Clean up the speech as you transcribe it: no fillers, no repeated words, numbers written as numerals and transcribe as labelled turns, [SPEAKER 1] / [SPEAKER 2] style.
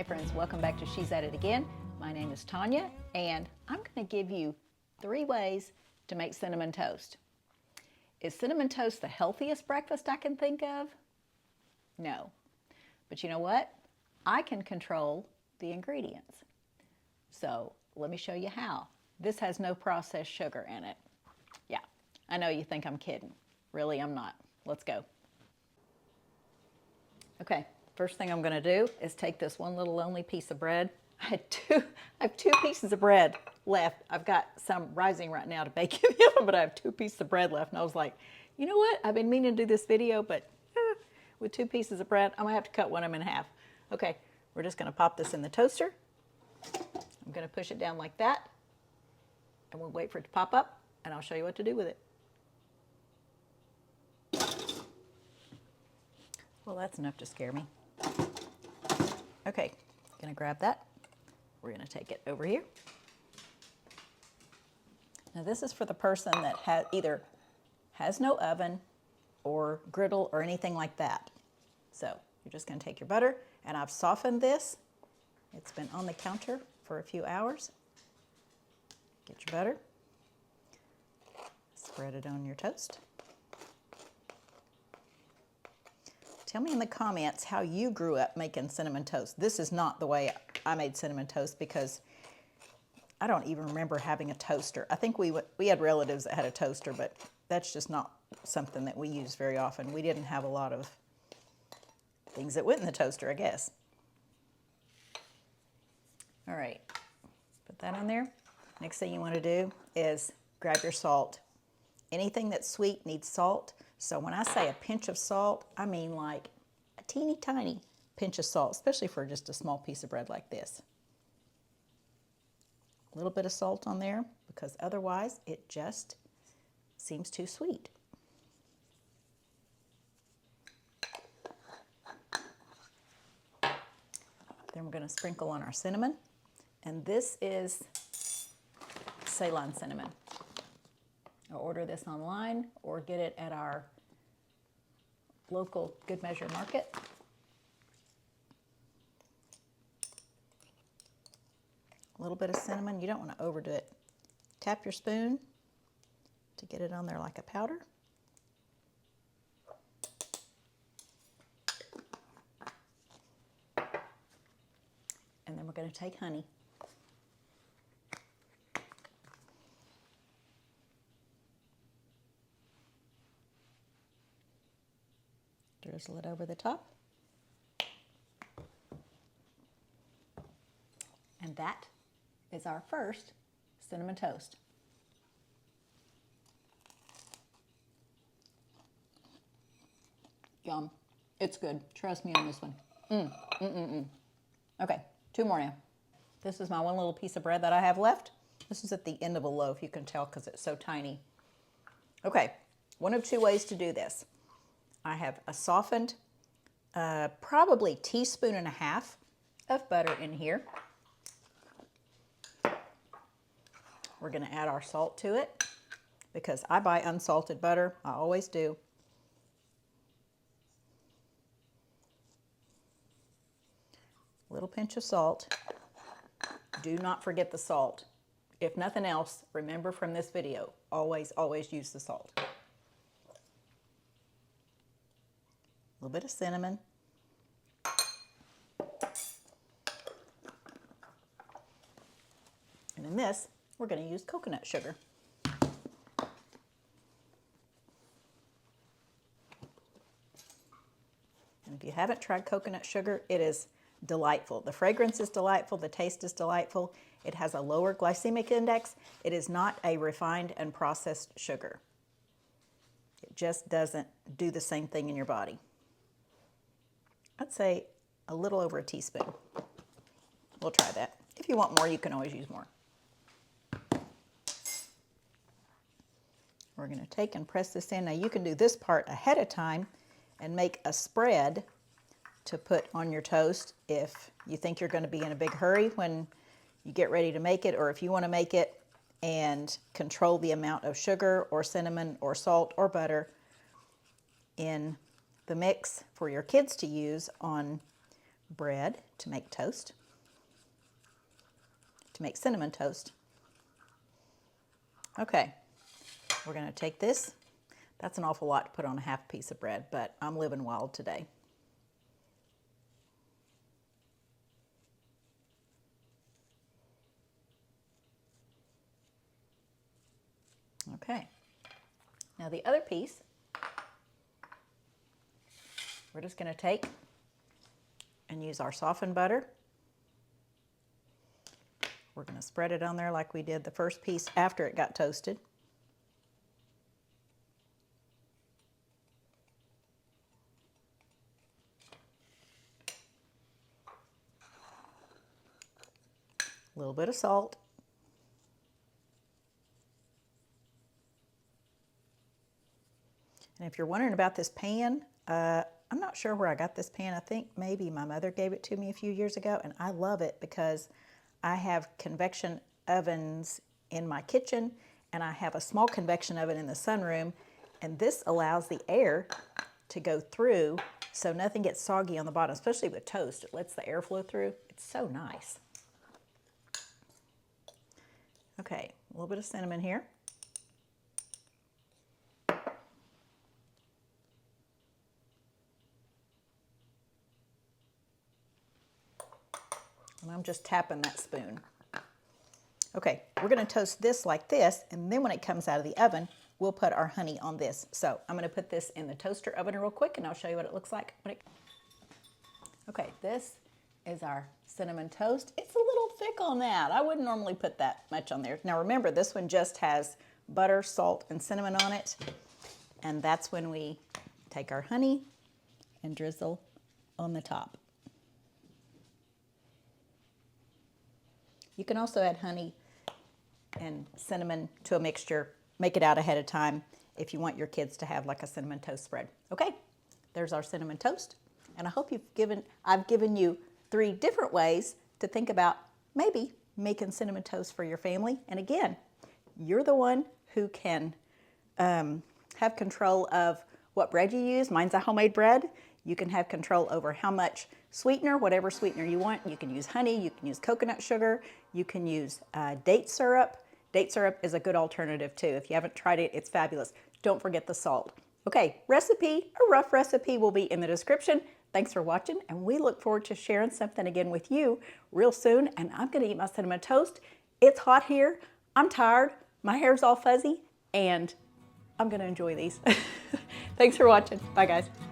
[SPEAKER 1] Hey friends, welcome back to She's At It Again. My name is Tanya, and I'm going to give you 3 ways to make cinnamon toast. Is cinnamon toast the healthiest breakfast I can think of? No. But you know what? I can control the ingredients. So let me show you how. This has no processed sugar in it. Yeah, I know you think I'm kidding. Really, I'm not. Let's go. Okay. First thing I'm going to do is take this one little lonely piece of bread. I have two pieces of bread left. I've got some rising right now to bake in the oven, but I have 2 pieces of bread left. And I was like, you know what? I've been meaning to do this video, but with 2 pieces of bread, I'm going to have to cut one of them in half. Okay, we're just going to pop this in the toaster. I'm going to push it down like that, and we'll wait for it to pop up, and I'll show you what to do with it. Well, that's enough to scare me. Okay, gonna grab that. We're gonna take it over here. Now this is for the person that either has no oven or griddle or anything like that. So you're just gonna take your butter, and I've softened this. It's been on the counter for a few hours. Get your butter, spread it on your toast. Tell me in the comments how you grew up making cinnamon toast. This is not the way I made cinnamon toast because I don't even remember having a toaster. I think we had relatives that had a toaster, but that's just not something that we use very often. We didn't have a lot of things that went in the toaster, I guess. All right, put that on there. Next thing you want to do is grab your salt. Anything that's sweet needs salt. So when I say a pinch of salt, I mean like a teeny tiny pinch of salt, especially for just a small piece of bread like this. A little bit of salt on there because otherwise it just seems too sweet. Then we're going to sprinkle on our cinnamon. And this is Ceylon cinnamon. Or order this online or get it at our local Good Measure market. A little bit of cinnamon. You don't want to overdo it. Tap your spoon to get it on there like a powder. And then we're going to take honey. Drizzle it over the top. And that is our first cinnamon toast. Yum. It's good. Trust me on this one. Okay, 2 more now. This is my one little piece of bread that I have left. This is at the end of a loaf, you can tell because it's so tiny. Okay, one of 2 ways to do this. I have a softened, probably 1.5 teaspoons of butter in here. We're going to add our salt to it because I buy unsalted butter. I always do. A little pinch of salt. Do not forget the salt. If nothing else, remember from this video, always, always use the salt. A little bit of cinnamon. And in this, we're going to use coconut sugar. And if you haven't tried coconut sugar, it is delightful. The fragrance is delightful. The taste is delightful. It has a lower glycemic index. It is not a refined and processed sugar. It just doesn't do the same thing in your body. I'd say a little over 1 teaspoon. We'll try that. If you want more, you can always use more. We're going to take and press this in. Now you can do this part ahead of time and make a spread to put on your toast if you think you're going to be in a big hurry when you get ready to make it, or if you want to make it and control the amount of sugar or cinnamon or salt or butter in the mix for your kids to use on bread to make toast, to make cinnamon toast. Okay, we're going to take this. That's an awful lot to put on a half piece of bread, but I'm living wild today. Okay, now the other piece, we're just going to take and use our softened butter. We're going to spread it on there like we did the first piece after it got toasted. A little bit of salt. And if you're wondering about this pan, I'm not sure where I got this pan. I think maybe my mother gave it to me a few years ago, and I love it because I have convection ovens in my kitchen, and I have a small convection oven in the sunroom, and this allows the air to go through so nothing gets soggy on the bottom, especially with toast. It lets the air flow through. It's so nice. Okay, a little bit of cinnamon here. And I'm just tapping that spoon. Okay, we're going to toast this like this, and then when it comes out of the oven, we'll put our honey on this. So I'm going to put this in the toaster oven real quick, and I'll show you what it looks like when it... Okay, this is our cinnamon toast. It's a little thick on that. I wouldn't normally put that much on there. Now remember, this one just has butter, salt, and cinnamon on it. And that's when we take our honey and drizzle on the top. You can also add honey and cinnamon to a mixture. Make it out ahead of time if you want your kids to have like a cinnamon toast spread. Okay, there's our cinnamon toast. And I hope I've given you 3 different ways to think about maybe making cinnamon toast for your family. And again, you're the one who can have control of what bread you use. Mine's a homemade bread. You can have control over how much sweetener, whatever sweetener you want. You can use honey, you can use coconut sugar, you can use date syrup. Date syrup is a good alternative too. If you haven't tried it, it's fabulous. Don't forget the salt. Okay, a rough recipe will be in the description. Thanks for watching, and we look forward to sharing something again with you real soon. And I'm gonna eat my cinnamon toast. It's hot here, I'm tired, my hair's all fuzzy, and I'm gonna enjoy these. Thanks for watching. Bye guys.